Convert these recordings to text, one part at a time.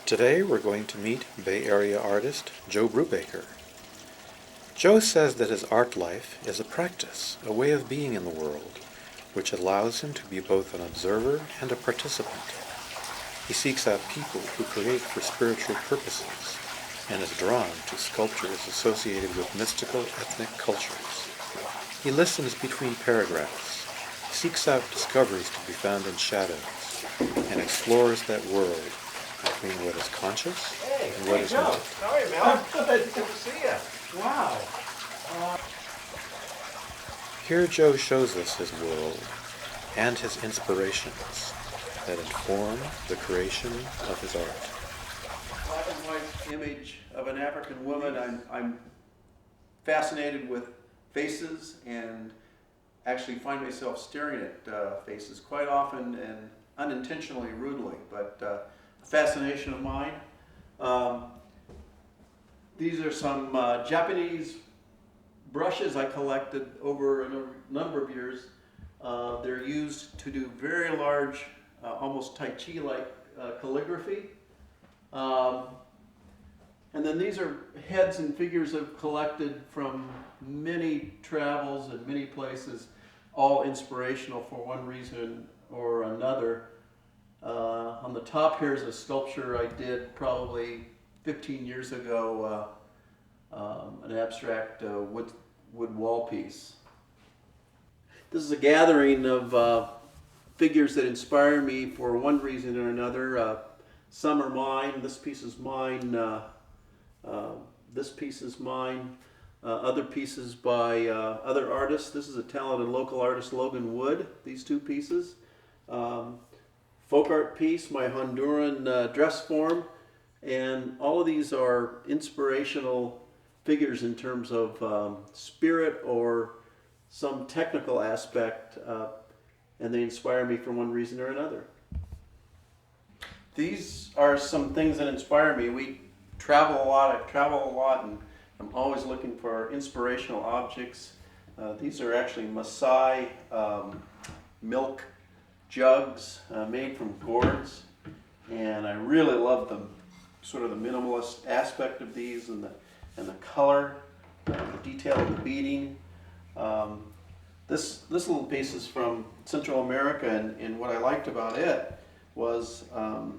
Today we're going to meet Bay Area artist Joe Brubaker. Joe says that his art life is a practice, a way of being in the world, which allows him to be both an observer and a participant. He seeks out people who create for spiritual purposes and is drawn to sculptures associated with mystical ethnic cultures. He listens between paragraphs, seeks out discoveries to be found in shadows, and explores that world between what is conscious and what is Joe. not. How are you, man? Good to see you. Wow. Here Joe shows us his world and his inspirations that inform the creation of his art. Black and white image of an African woman. I'm fascinated with faces and actually find myself staring at faces quite often and unintentionally rudely, but a fascination of mine. These are some Japanese brushes I collected over a number of years. They're used to do very large, almost Tai Chi-like calligraphy. And then these are heads and figures I've collected from many travels and many places, all inspirational for one reason or another. On the top here is a sculpture I did probably 15 years ago, an abstract wood wall piece. This is a gathering of figures that inspire me for one reason or another. Some are mine, this piece is mine, this piece is mine, other pieces by other artists. This is a talented local artist, Logan Wood, these two pieces. Folk art piece, my Honduran dress form, and all of these are inspirational figures in terms of spirit or some technical aspect, and they inspire me for one reason or another. These are some things that inspire me. We travel a lot, I travel a lot, and I'm always looking for inspirational objects. These are actually Maasai milk jugs made from gourds, and I really love them. Sort of the minimalist aspect of these and the color, the detail of the beading. This little piece is from Central America, and what I liked about it was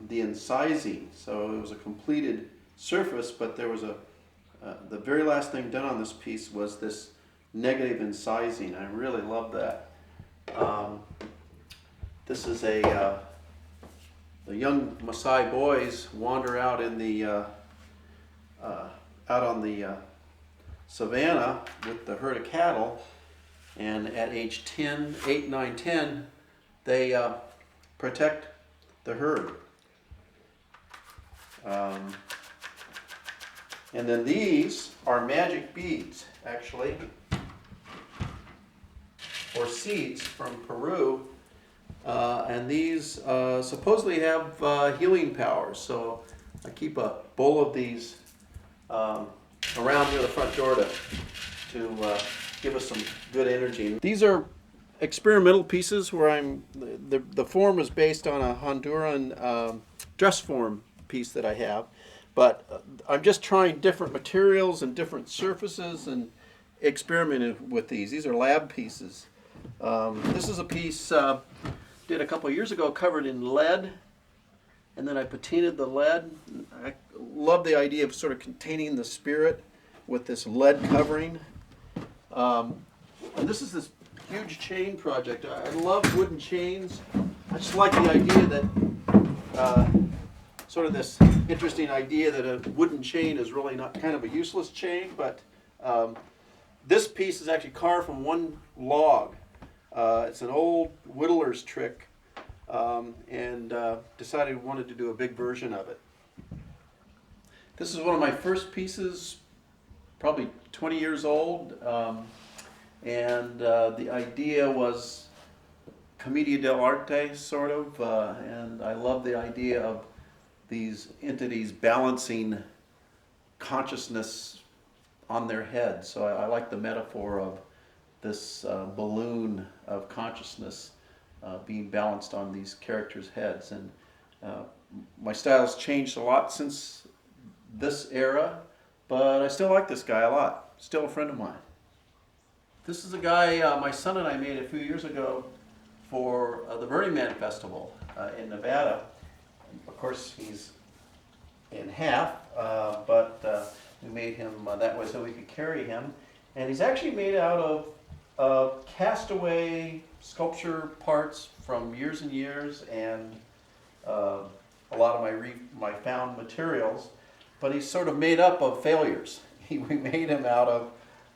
the incising. So it was a completed surface, but there was the very last thing done on this piece was this negative incising. I really love that. This is the young Maasai boys wander out in the out on the savannah with the herd of cattle, and at age 10, 8, 9, 10, they protect the herd. And then these are magic beads, actually, or seeds from Peru. And these supposedly have healing powers. So I keep a bowl of these around near the front door to give us some good energy. These are experimental pieces where the form is based on a Honduran dress form piece that I have, but I'm just trying different materials and different surfaces and experimenting with these. These are lab pieces. This is a piece did a couple of years ago covered in lead, and then I patinaed the lead. I love the idea of sort of containing the spirit with this lead covering. And this is this huge chain project. I love wooden chains. I just like the idea that sort of this interesting idea that a wooden chain is really not kind of a useless chain, but this piece is actually carved from one log. It's an old whittler's trick, and decided we wanted to do a big version of it. This is one of my first pieces, probably 20 years old, and the idea was commedia dell'arte, sort of, and I love the idea of these entities balancing consciousness on their head. So I like the metaphor of this balloon of consciousness being balanced on these characters' heads, and My style's changed a lot since this era, but I still like this guy a lot. Still a friend of mine. This is a guy my son and I made a few years ago for the Burning Man Festival in Nevada. Of course, he's in half, but we made him that way so we could carry him. And he's actually made out of castaway sculpture parts from years and years, and a lot of my found materials. But he's sort of made up of failures. We made him out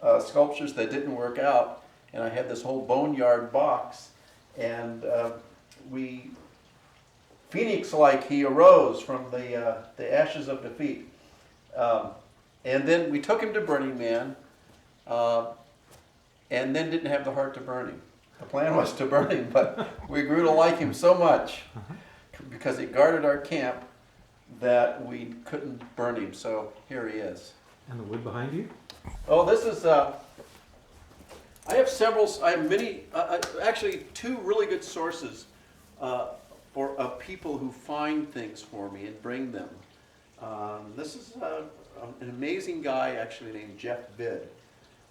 of sculptures that didn't work out, and I had this whole boneyard box, and Phoenix-like, he arose from the ashes of defeat. And then we took him to Burning Man, and then didn't have the heart to burn him. The plan was to burn him, but we grew to like him so much because he guarded our camp that we couldn't burn him. So here he is. And the wood behind you? Oh, this is, I have many, actually two really good sources of people who find things for me and bring them. This is an amazing guy actually named Jeff Vidd,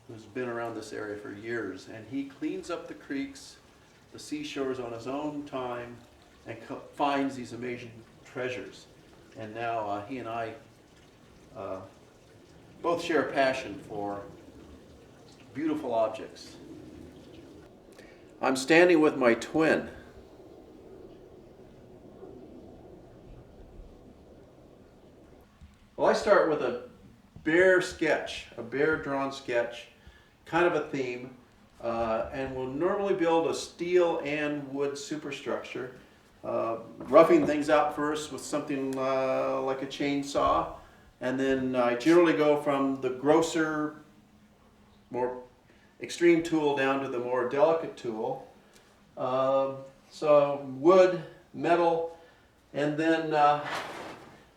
who's been around this area for years, and he cleans up the creeks, the seashores on his own time, and finds these amazing treasures. And now he and I both share a passion for beautiful objects. I'm standing with my twin. Well, I start with a bare sketch, a bare drawn sketch, kind of a theme, and we'll normally build a steel and wood superstructure, roughing things out first with something like a chainsaw, and then I generally go from the grosser, more extreme tool down to the more delicate tool. So wood, metal, and then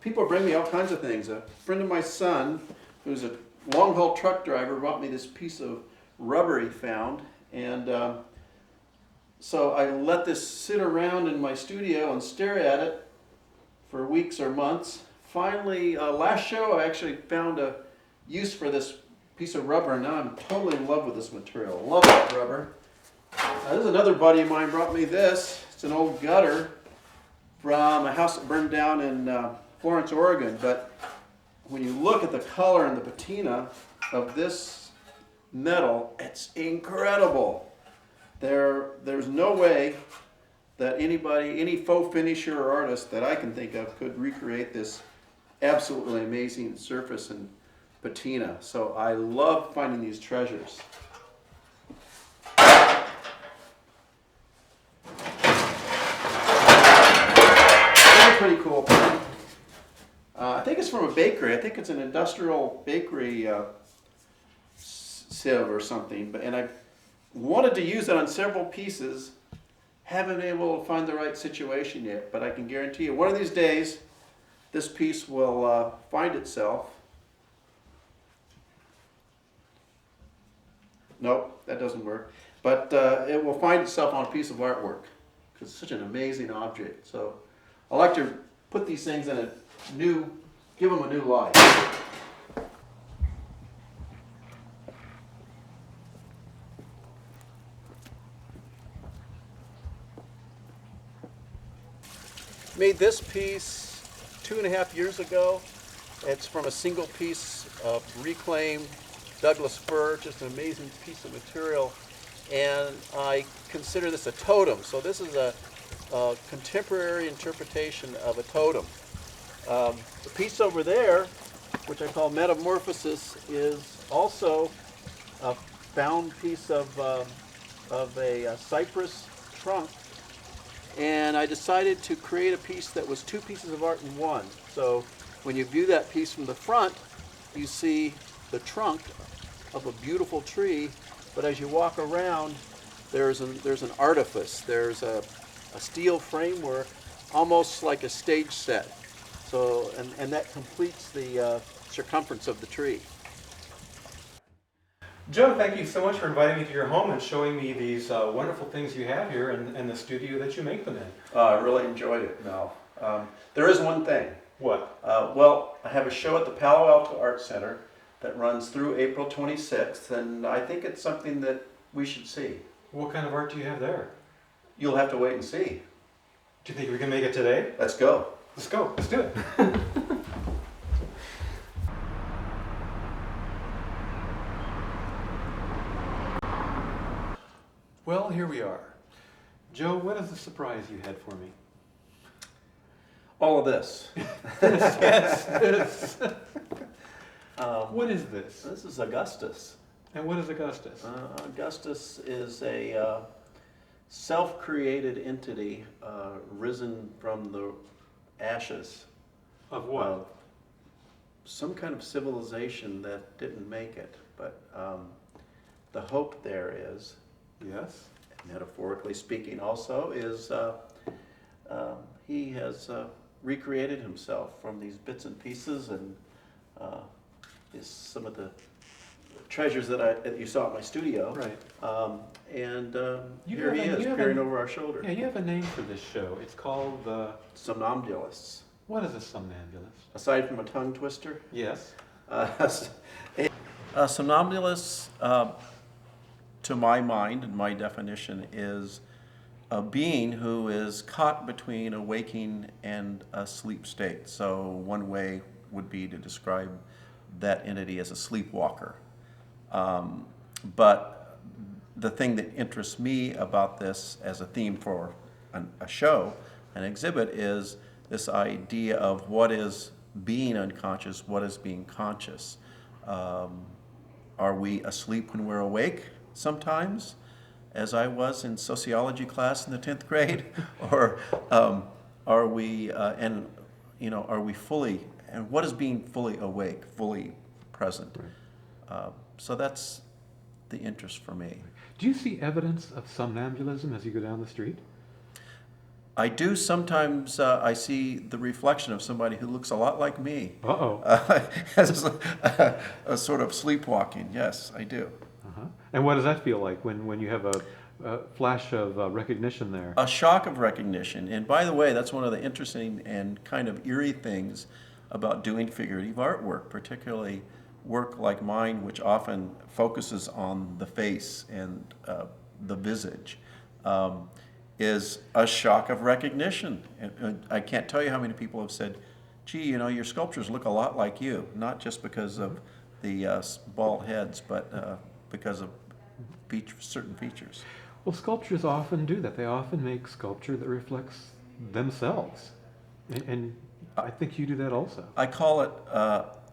people bring me all kinds of things. A friend of my son, who's a long-haul truck driver, brought me this piece of rubber he found, and so I let this sit around in my studio and stare at it for weeks or months. Finally, last show I actually found a use for this piece of rubber, and now I'm totally in love with this material. Love that rubber. This is another buddy of mine brought me this. It's an old gutter from a house that burned down in Florence, Oregon, but when you look at the color and the patina of this metal, it's incredible. There's no way that anybody, any faux finisher or artist that I can think of could recreate this absolutely amazing surface and patina. So I love finding these treasures. That's a pretty cool pen. I think it's from a bakery. I think it's an industrial bakery sieve or something. And I wanted to use it on several pieces. Haven't been able to find the right situation yet, but I can guarantee you one of these days this piece will find itself. Nope, that doesn't work. But it will find itself on a piece of artwork because it's such an amazing object. So I like to put these things in a new, give them a new life. Made this piece 2.5 years ago. It's from a single piece of reclaimed Douglas fir, just an amazing piece of material. And I consider this a totem. So this is a contemporary interpretation of a totem. The piece over there, which I call Metamorphosis, is also a found piece of a cypress trunk. And I decided to create a piece that was two pieces of art in one. So when you view that piece from the front, you see the trunk of a beautiful tree, but as you walk around, there's an artifice. There's a steel framework, almost like a stage set. So, and that completes the circumference of the tree. Joe, thank you so much for inviting me to your home and showing me these wonderful things you have here and the studio that you make them in. I really enjoyed it, Mel. There is one thing. What? Well, I have a show at the Palo Alto Art Center that runs through April 26th, and I think it's something that we should see. What kind of art do you have there? You'll have to wait and see. Do you think we can make it today? Let's go. Let's go. Let's do it. Well, here we are. Joe, what is the surprise you had for me? All of this. Yes, this. What is this? This is Augustus. And what is Augustus? Augustus is a self-created entity risen from the ashes Of what? of some kind of civilization that didn't make it. But the hope there is, Yes. metaphorically speaking also, is he has recreated himself from these bits and pieces, and is some of the treasures that you saw at my studio. Right. And You here he have a- is, you have peering a- over our shoulder. Yeah, you have a name for this show. It's called the... Somnambulists. What is a somnambulist? Aside from a tongue twister. Yes. Somnambulists, to my mind and my definition, is a being who is caught between a waking and a sleep state. So one way would be to describe that entity as a sleepwalker. But the thing that interests me about this as a theme for a show, an exhibit, is this idea of what is being unconscious, what is being conscious. Are we asleep when we're awake sometimes, as I was in sociology class in the 10th grade? Or are we, are we fully, and what is being fully awake, fully present? So that's the interest for me. Do you see evidence of somnambulism as you go down the street? I do sometimes. I see the reflection of somebody who looks a lot like me. Uh-oh. As a sort of sleepwalking. Yes, I do. Uh-huh. And what does that feel like when you have a flash of recognition there? A shock of recognition. And by the way, that's one of the interesting and kind of eerie things about doing figurative artwork, particularly work like mine, which often focuses on the face and the visage, is a shock of recognition. And I can't tell you how many people have said, gee, your sculptures look a lot like you, not just because of the bald heads, but because of certain features. Well, sculptures often do that. They often make sculpture that reflects themselves. And I think you do that also. I call it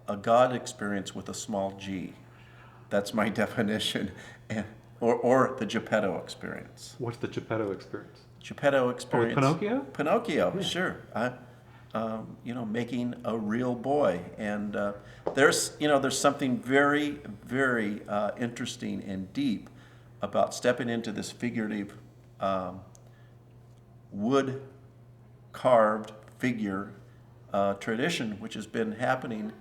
a God experience with a small g. That's my definition. Or the Geppetto Experience. What's the Geppetto Experience? Geppetto Experience. Pinocchio? Pinocchio, Yeah. sure. Making a real boy. And there's something very, very interesting and deep about stepping into this figurative wood carved figure tradition, which has been happening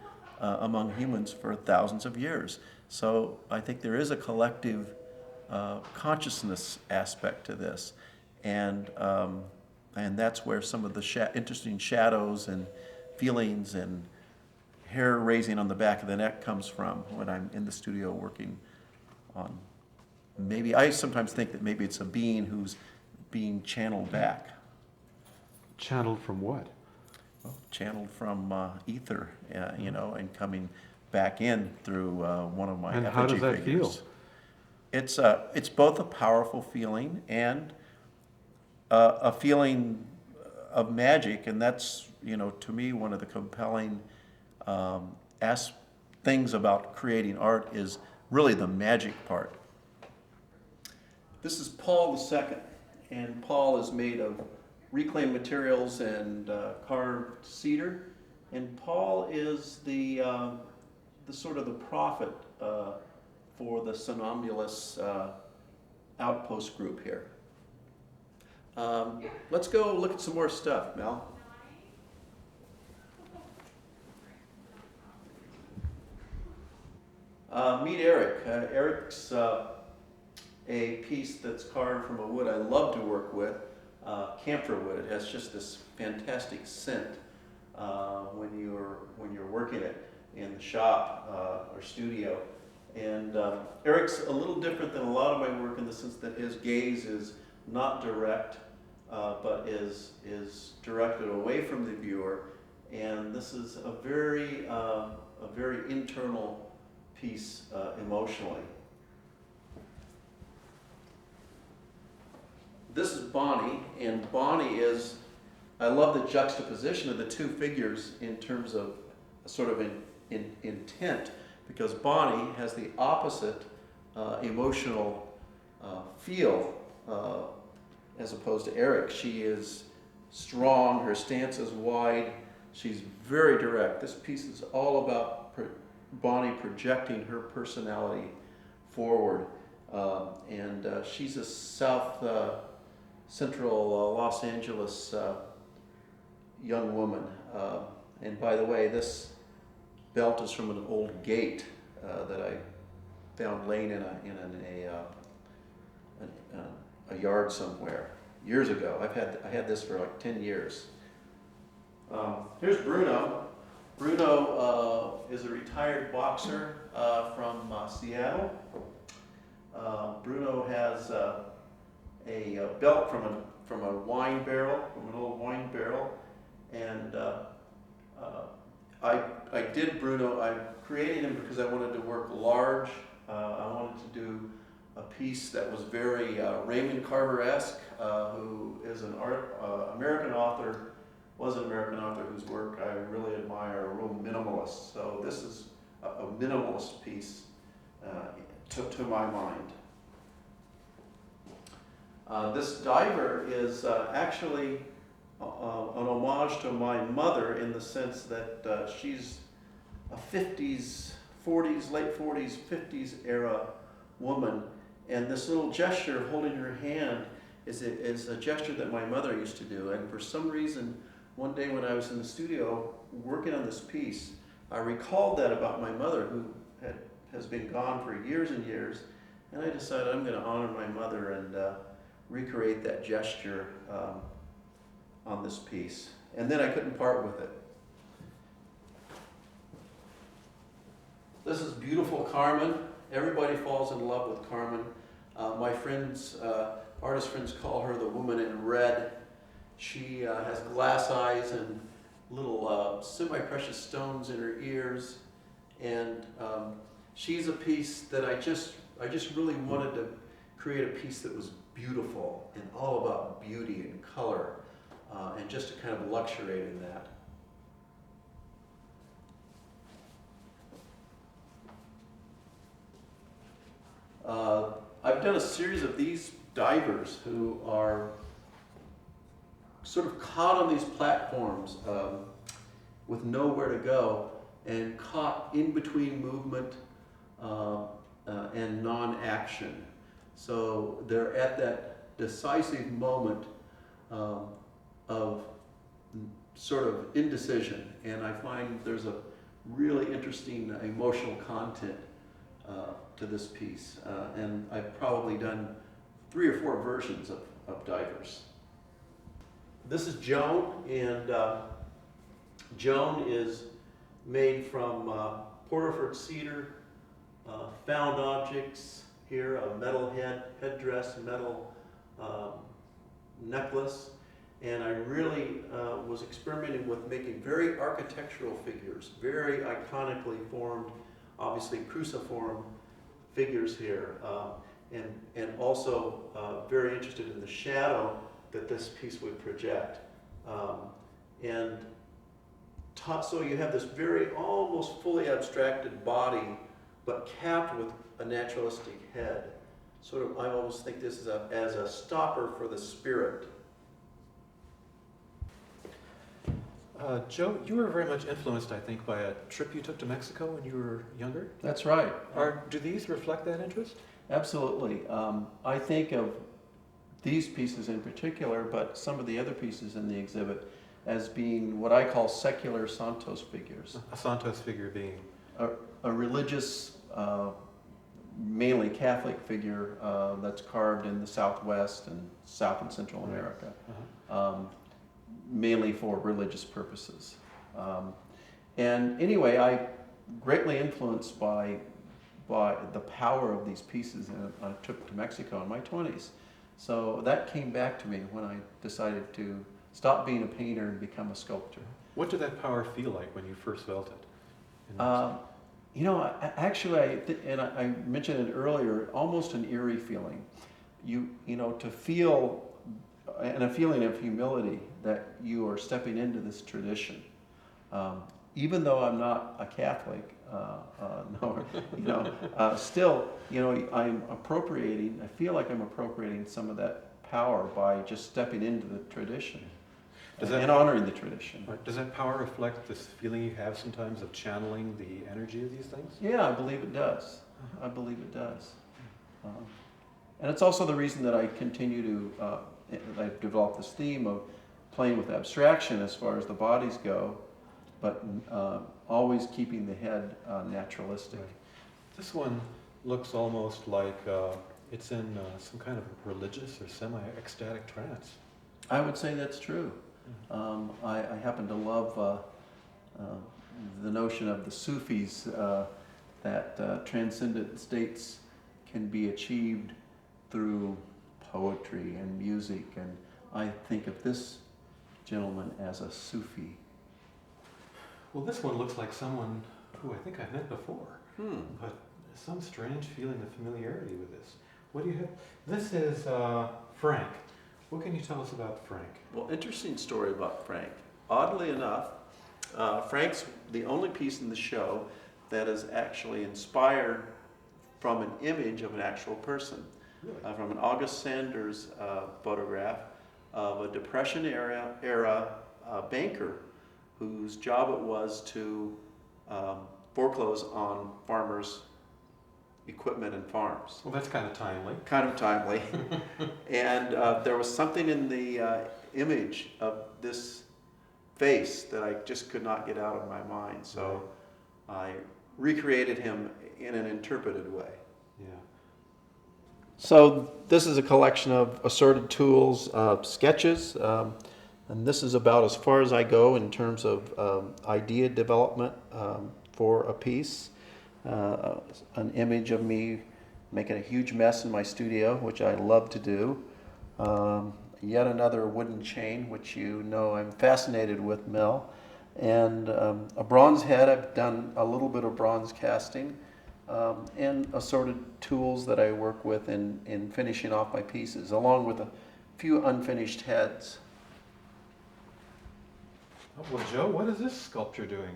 among humans for thousands of years. So I think there is a collective consciousness aspect to this, and that's where some of the interesting shadows and feelings and hair raising on the back of the neck comes from when I'm in the studio working on. Maybe I sometimes think that maybe it's a being who's being channeled back. Channeled from what? Well, channeled from ether, and coming back in through one of my And effigy how does that figures. feel? It's both a powerful feeling and a feeling of magic, and that's to me one of the compelling things about creating art is really the magic part. This is Paul II, and Paul is made of reclaimed materials and carved cedar, and Paul is the sort of the prophet for the Somnambulists outpost group here. Let's go look at some more stuff, Mel. Meet Eric. Eric's a piece that's carved from a wood I love to work with. camphor wood. It has just this fantastic scent when you're working it in the shop or studio. And Eric's a little different than a lot of my work in the sense that his gaze is not direct, but is directed away from the viewer. And this is a very internal piece emotionally. This is Bonnie, and Bonnie is, I love the juxtaposition of the two figures in terms of sort of intent, because Bonnie has the opposite emotional feel as opposed to Eric. She is strong, her stance is wide, she's very direct. This piece is all about Bonnie projecting her personality forward. And she's a central Los Angeles young woman. And by the way, this belt is from an old gate that I found laying in a yard somewhere years ago. I had this for like 10 years. Here's Bruno. Bruno is a retired boxer from Seattle. Bruno has a belt from a wine barrel, from an old wine barrel, and I did Bruno. I created him because I wanted to work large. I wanted to do a piece that was very Raymond Carver-esque, who is an American author, was an American author whose work I really admire, a real minimalist. So this is a minimalist piece to my mind. This diver is actually an homage to my mother in the sense that she's a 50s, 40s, late 40s, 50s era woman. And this little gesture holding her hand is a gesture that my mother used to do. And for some reason, one day when I was in the studio working on this piece, I recalled that about my mother, who has been gone for years and years. And I decided I'm going to honor my mother and recreate that gesture on this piece. And then I couldn't part with it. This is beautiful Carmen. Everybody falls in love with Carmen. My friends, artist friends, call her the woman in red. She has glass eyes and little semi-precious stones in her ears. And she's a piece that I just really wanted to create a piece that was beautiful and all about beauty and color, and just to kind of luxuriate in that. I've done a series of these divers who are sort of caught on these platforms with nowhere to go and caught in between movement and non-action. So they're at that decisive moment of sort of indecision, and I find there's a really interesting emotional content to this piece, and I've probably done 3 or 4 versions of divers. This is Joan, and Joan is made from Porterford cedar, found objects here, a metal headdress, metal necklace, and I really was experimenting with making very architectural figures, very iconically formed, obviously cruciform figures here, and also very interested in the shadow that this piece would project. So you have this very almost fully abstracted body, but capped with a naturalistic head. Sort of, I almost think this is as a stopper for the spirit. Joe, you were very much influenced, I think, by a trip you took to Mexico when you were younger. That's right. Do these reflect that interest? Absolutely. I think of these pieces in particular, but some of the other pieces in the exhibit, as being what I call secular Santos figures. A Santos figure being? A religious mainly Catholic figure that's carved in the Southwest and South and Central America, mainly for religious purposes. And anyway, I greatly influenced by the power of these pieces, and I took to Mexico in my 20s. So that came back to me when I decided to stop being a painter and become a sculptor. What did that power feel like when you first felt it? You know, I mentioned it earlier, almost an eerie feeling. You know, to feel, and a feeling of humility that you are stepping into this tradition. Even though I'm not a Catholic, still, you know, I feel like I'm appropriating some of that power by just stepping into the tradition and honoring the tradition. Does that power reflect this feeling you have sometimes of channeling the energy of these things? Yeah, I believe it does. I believe it does. And it's also the reason that I continue to, I've developed this theme of playing with abstraction as far as the bodies go, but always keeping the head naturalistic. Right. This one looks almost like it's in some kind of religious or semi-ecstatic trance. I would say that's true. I happen to love the notion of the Sufis that transcendent states can be achieved through poetry and music, and I think of this gentleman as a Sufi. Well, this one looks like someone who I think I've met before, but some strange feeling of familiarity with this. What do you have? This is Frank. What can you tell us about Frank? Well, interesting story about Frank. Oddly enough, Frank's the only piece in the show that is actually inspired from an image of an actual person. Really? From an August Sanders photograph of a Depression-era banker whose job it was to foreclose on farmers' equipment and farms. Well, that's kind of timely. Kind of timely. And there was something in the image of this face that I just could not get out of my mind. So I recreated him in an interpreted way. Yeah. So this is a collection of assorted tools, sketches, and this is about as far as I go in terms of idea development for a piece. An image of me making a huge mess in my studio, which I love to do. Yet another wooden chain, which you know I'm fascinated with, Mel. And a bronze head. I've done a little bit of bronze casting. And assorted tools that I work with in finishing off my pieces, along with a few unfinished heads. Oh, well, Joe, what is this sculpture doing?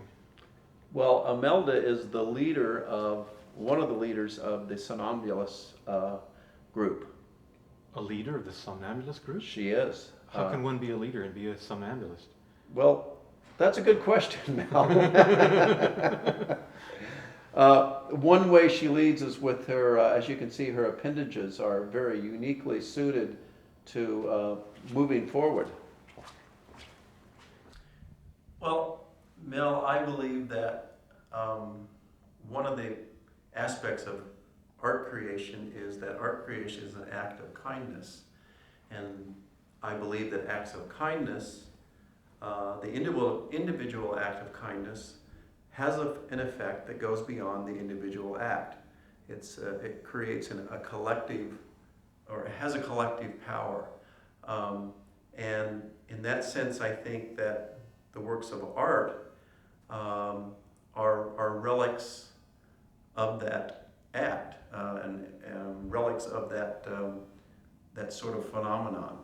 Well, Imelda is the leader of, one of the leaders of the Somnambulist group. A leader of the Somnambulist group? She is. How can one be a leader and be a Somnambulist? Well, that's a good question, Mel. One way she leads is with her, as you can see, her appendages are very uniquely suited to moving forward. Well, Mel, I believe that one of the aspects of art creation is that art creation is an act of kindness. And I believe that acts of kindness, the individual act of kindness, has an effect that goes beyond the individual act. It creates a collective, or it has a collective power. And in that sense, I think that the works of art are relics of that act and relics of that sort of phenomenon.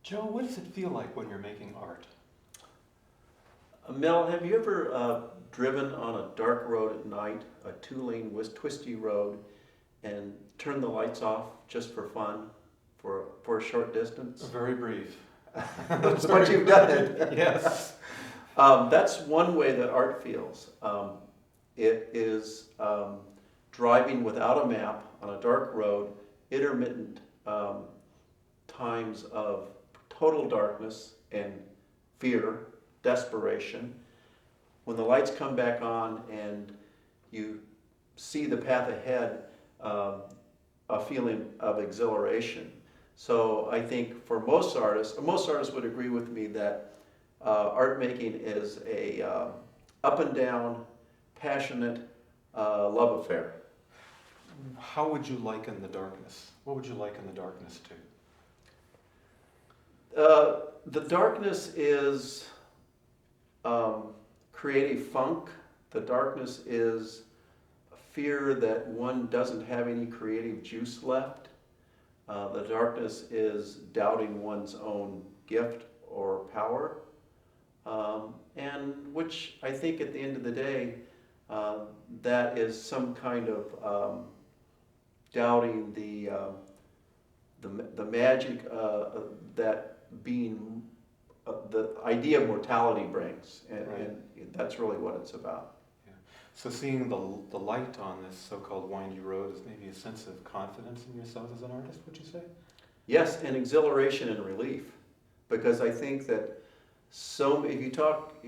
Joe, what does it feel like when you're making art? Mel, have you ever driven on a dark road at night, a two-lane twisty road, and turned the lights off just for fun, for a short distance? Very brief. But you've done it. Yes. That's one way that art feels. It is driving without a map on a dark road, intermittent times of total darkness and fear, desperation. When the lights come back on and you see the path ahead, a feeling of exhilaration. So I think for most artists would agree with me that art making is a up and down, passionate love affair. How would you liken the darkness? What would you liken the darkness to? The darkness is creative funk. The darkness is fear that one doesn't have any creative juice left. The darkness is doubting one's own gift or power. And which I think at the end of the day, that is some kind of doubting the magic that being the idea of mortality brings, and that's really what it's about. Yeah. So seeing the light on this so-called windy road is maybe a sense of confidence in yourself as an artist, would you say? Yes, and exhilaration and relief, because I think that if you talk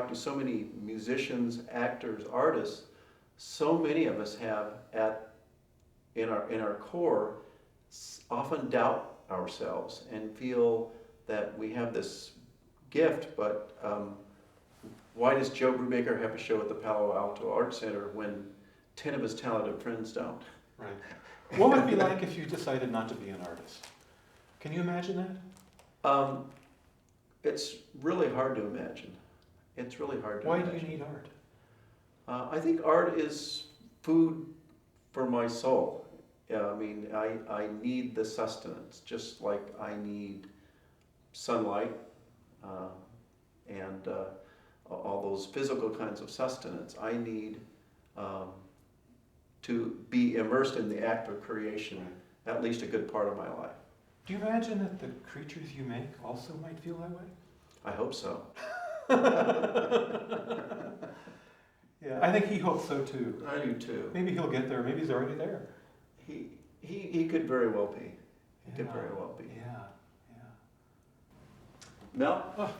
to so many musicians, actors, artists, so many of us have in our core often doubt ourselves and feel that we have this gift, but why does Joe Brubaker have a show at the Palo Alto Art Center when 10 of his talented friends don't? Right. What would it be like if you decided not to be an artist? Can you imagine that? It's really hard to imagine. It's really hard to imagine. Why do you need art? I think art is food for my soul. I mean, I need the sustenance, just like I need sunlight and all those physical kinds of sustenance. I need to be immersed in the act of creation at least a good part of my life. Do you imagine that the creatures you make also might feel that way? I hope so. Yeah, I think he hopes so too. I do too. Maybe he'll get there. Maybe he's already there. He could very well be. He could very well be. Yeah. Mel? Oh,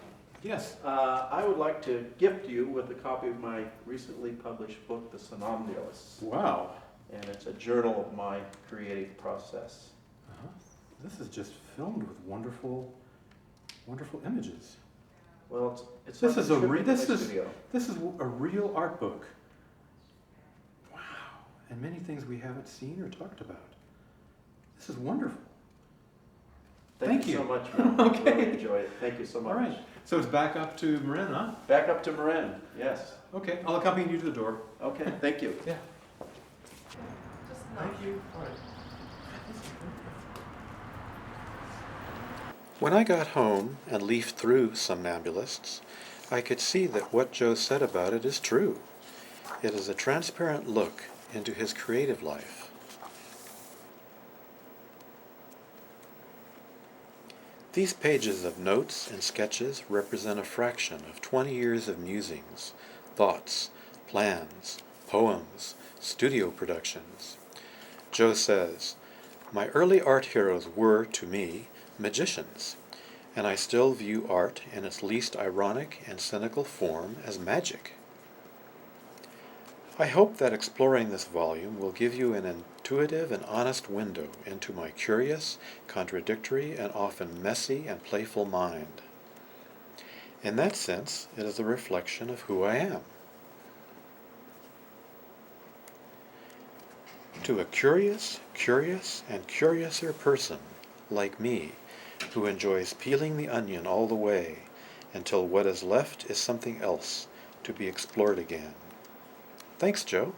yes. I would like to gift you with a copy of my recently published book, The Somnambulists. Wow. And it's a journal of my creative process. Uh-huh. This is just filmed with wonderful, wonderful images. Well, it's This like is a a trip video. this is a real art book. Wow. And many things we haven't seen or talked about. This is wonderful. Thank you so much, Mel. Okay. Really enjoyed it. Thank you so much. All right. So it's back up to Marin, huh? Back up to Marin, yes. Okay. I'll accompany you to the door. Okay, thank you. Yeah. Just Thank you. All right. When I got home and leafed through Somnambulists, I could see that what Joe said about it is true. It is a transparent look into his creative life. These pages of notes and sketches represent a fraction of 20 years of musings, thoughts, plans, poems, studio productions. Joe says, "My early art heroes were, to me, magicians, and I still view art in its least ironic and cynical form as magic." I hope that exploring this volume will give you an intuitive and honest window into my curious, contradictory, and often messy and playful mind. In that sense, it is a reflection of who I am. To a curious, and curiouser person like me, who enjoys peeling the onion all the way until what is left is something else to be explored again. Thanks, Joe.